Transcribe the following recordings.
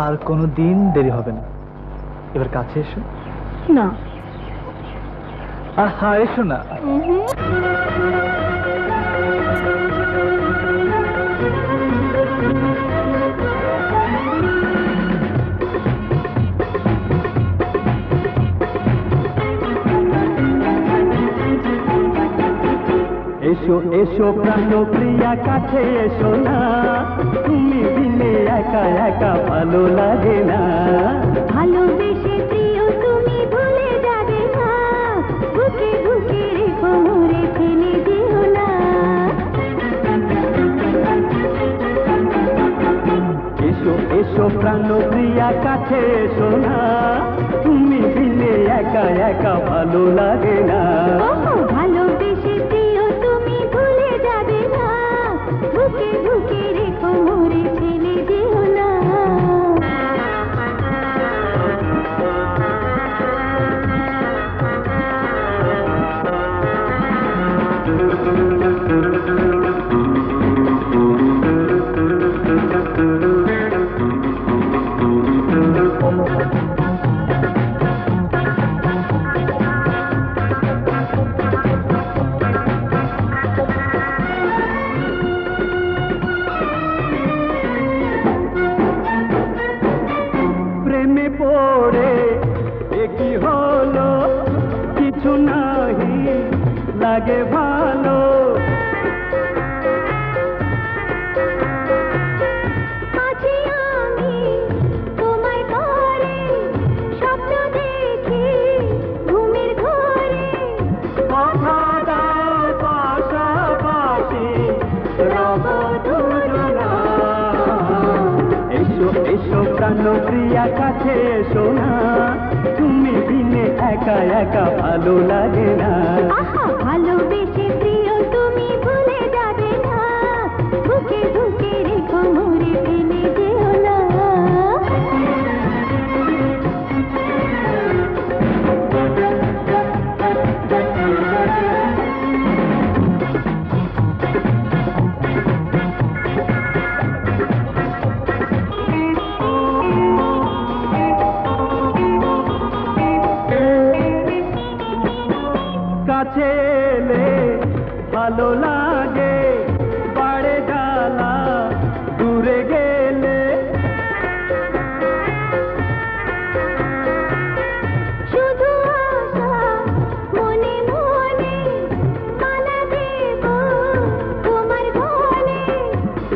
আর কোনো দিন দেরি হবে না। এবার কাছে এসো না। আহা এসো না। এসো এসো প্রাণপ্রিয়া কাছে এসো না, তুমি বিনে একা একা ভালো লাগে না। ভালোবেসে প্রিয় তুমি ভুলে যাবে না, বুকে বুকে রেখো মোরে ফেলে দিও না। এসো এসো প্রাণপ্রিয়া কাছে এসো না, তুমি বিনে একা একা ভালো লাগে না। ভালোবেসে প্রিয় তুমি ভুলে যাবে না, বুকে বুকে রেখো মোরে ফেলে দিও না। প্রেমে পড়ে কি হলো, কিছু নাহি লাগে ভালো। আছি আমি তোমায় করে, স্বপ্ন দেখি ঘুমের ঘরে। কথা দাও পাশাপাশি রব দুজনা। এসো এসো প্রাণপ্রিয়া কাছে এসো না, তুমি বিনে একা একা ভালো লাগে না। ভালোবেসে প্রিয় তুমি ভুলে যাবে না, বুকে বুকে রেখো মোরে ফেলে দিও না। কাছে এলে ভালো লাগে, বাড়ে জ্বালা দূরে গেলে। শুধু আশা মনে মনে, মালা দেব তোমার বলে।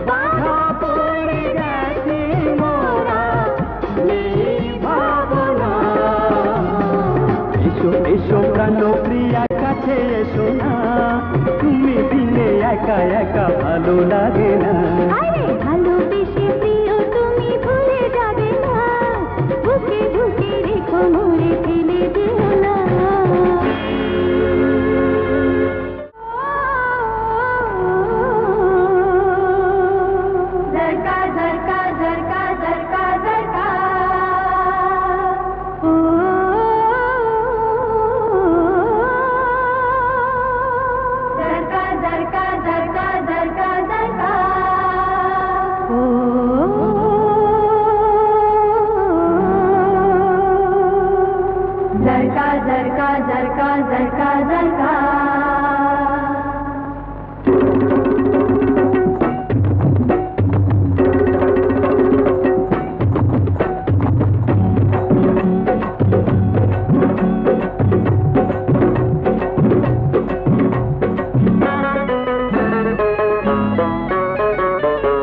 বাধা পড়ে গেছি মোরা, নেই ভাবনা। এসো এসো প্রাণপ্রিয়া কাছে এসো না, তুমি বিনে একা একা ভালো লাগে না। ভালোবেসে প্রিয় তুমি ভুলে যাবে না, বুকে বুকে রেখো মোরে ফেলে দিও না। ঝরকা ঝরকা ঝরকা ঝরকা ঝরকা, ঝরকা ঝরকা ঝরকা ঝরকা ঝরকা। ঝরকা ঝরকা ঝরকা ঝরকা ঝরকা।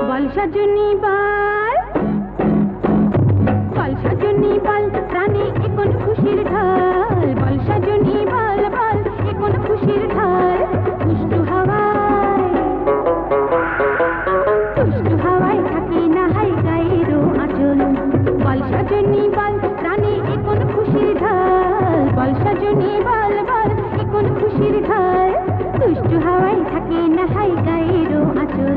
বল সজনী বল, বল সজনী বল, প্রাণে এখন খুশির ঢাল। বল সজনী বল বল, এখন খুশির ঢাল। দুষ্টু হাওয়ায়, দুষ্টু হাওয়ায় থাকে না হাই গায়ের আঁচল। বল সজনী বল, প্রাণে এখন খুশির ঢাল। বল সজনী বল বল, এখন খুশির ঢাল। দুষ্টু হাওয়ায় থাকে না হাই গায়ের আঁচল।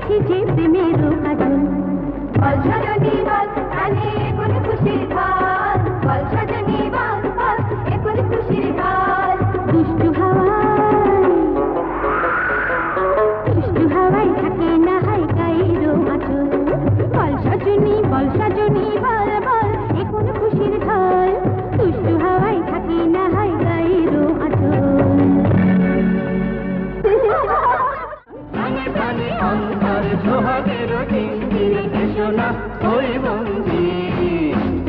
পেয়েছি যে প্রেমেরও কাজল। বল সজনী বল, প্রাণে এখন খুশির ঢাল। বল সজনী বল বল, এখন খুশির ঢাল। দুষ্টু হাওয়ায় থাকে না হাই গায়েরও আঁচল। বল সজনী বল বল, এখন খুশির ঢাল। দুষ্টু হাওয়ায় থাকে না হাই গায়েরও আঁচল। প্রাণে প্রাণে অন্তর সোহাগের দিন এসো না ওই বন্দি।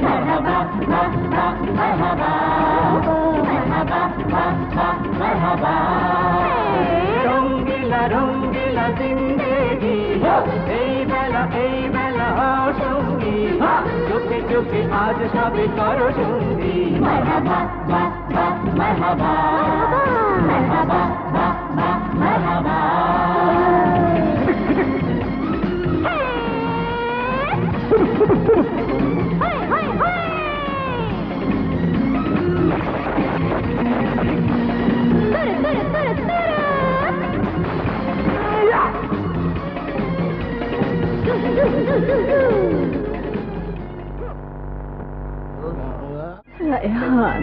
মারহাবা মারহাবা মারহাবা মারহাবা মারহাবা। রঙ্গিলা রঙ্গিলা জিন্দেগি, এই বেলা সঙ্গী। চোখে চোখে আজ সবে করো সন্ধি। মারহাবা মারহাবা মারহাবা মারহাবা। রায়হান,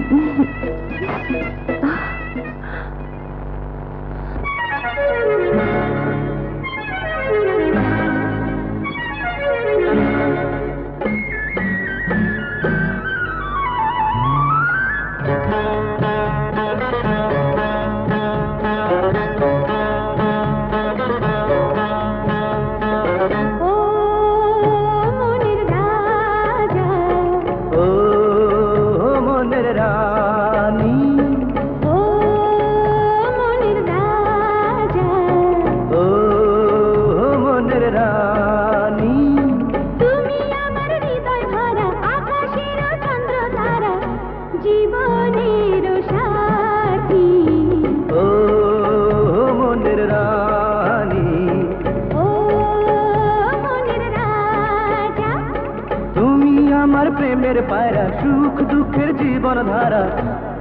প্রেমের পায়রা, সুখ দুঃখের জীবন ধারা,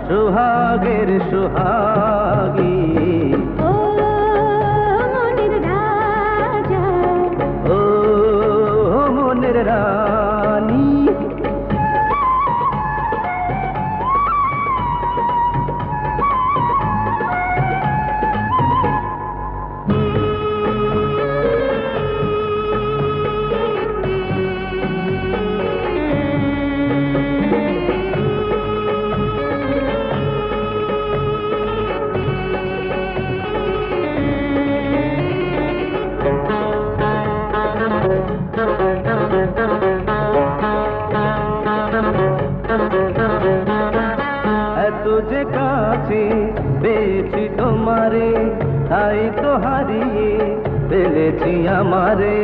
সোহাগের সোহাগী। ও মনের রাজা, ও মনের রানী। এত যে কাছে পেয়েছি তোমারে, তাই তো হারিয়ে ফেলেছি আমারে।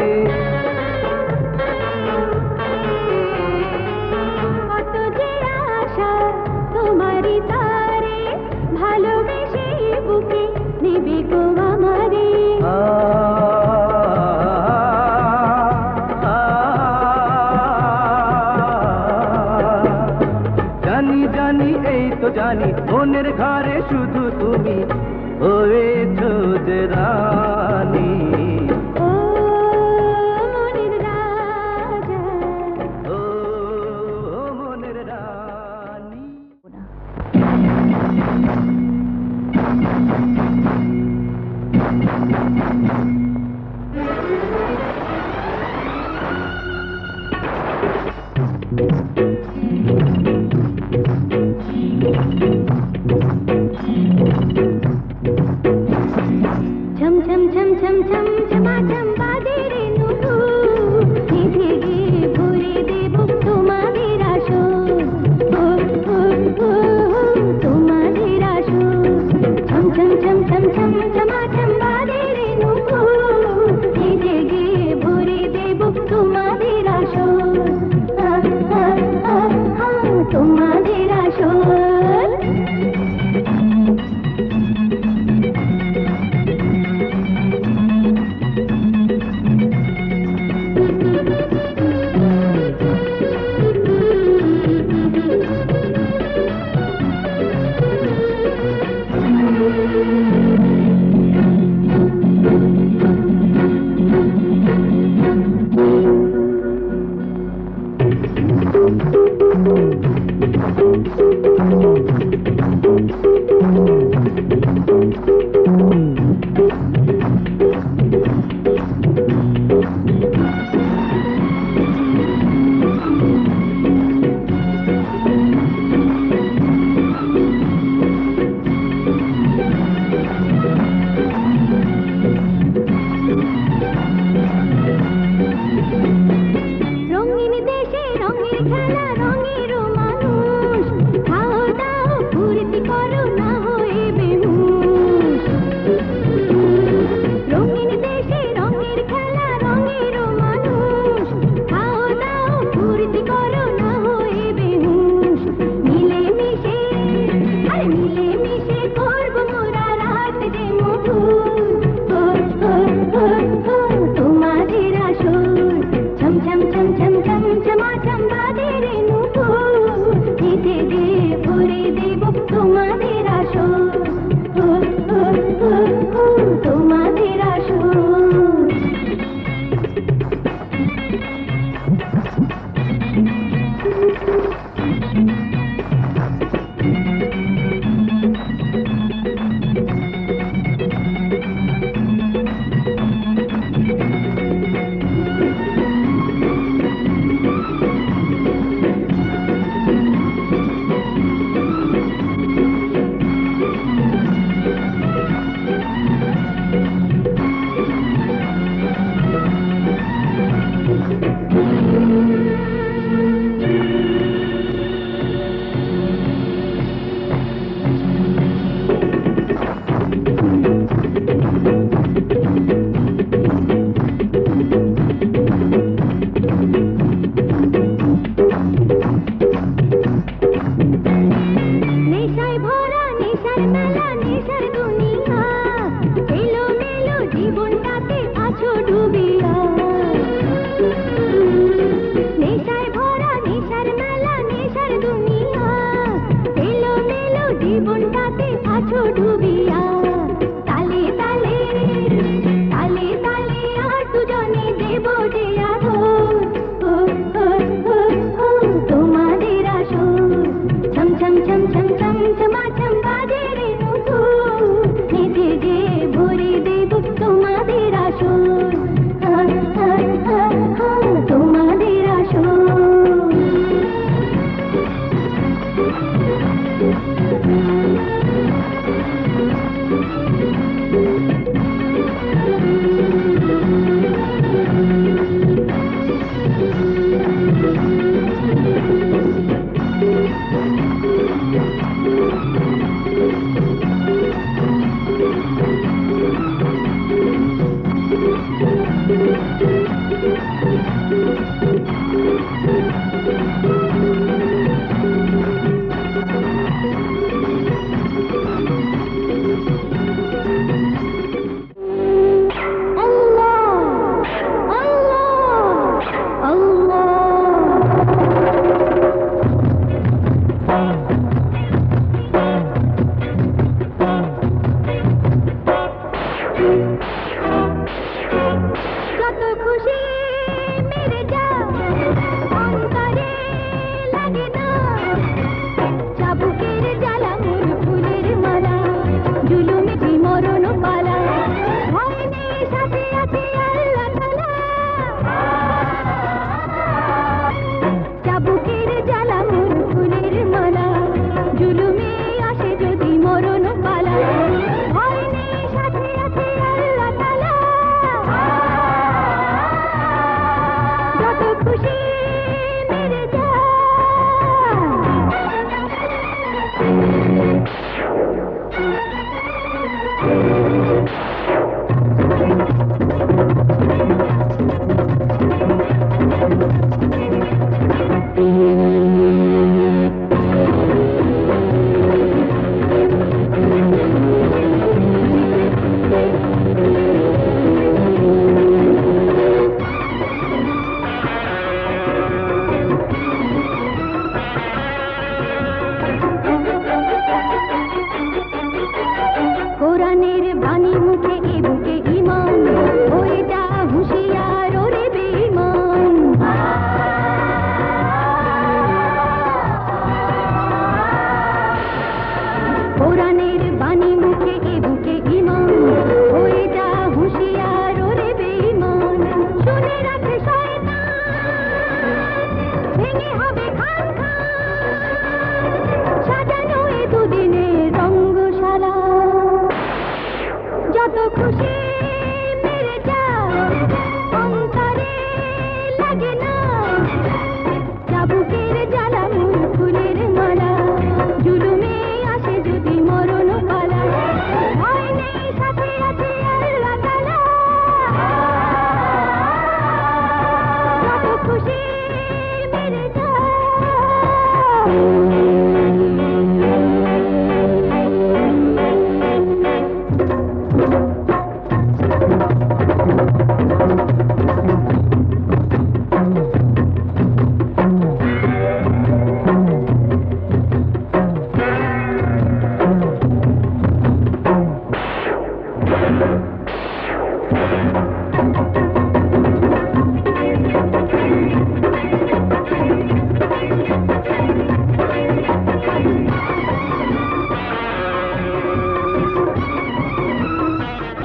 কত যে আশা তোমারই তারে, ভালোবেসে বুকে নেবে গো আমারে। জানি জানি এই তো জানি, মনের ঘরে শুধু তুমি হয়েছো যে রানী। ও মনের রাজা, ও মনের রানী। ঝমঝম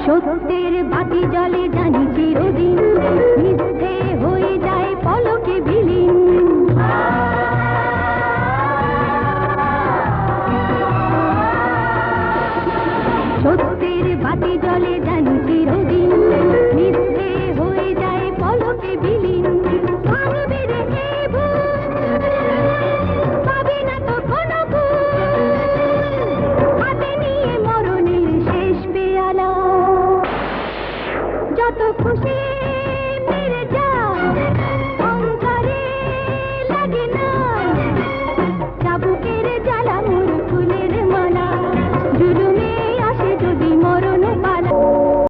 সত্যের বাতি জলে জানি চিরদিন, মিথ্যে হয়ে যায় পলকে বিলীন। সত্যের বাতি জলে জানি চিরদিন, মিথ্যে হয়ে যায় পলকে বিলীন। ভাঙবে রে এ ভুল, পাবি না তো কোনো ভুল, হাতে নিয়ে মরণের শেষ পেয়ালা। যত খুশি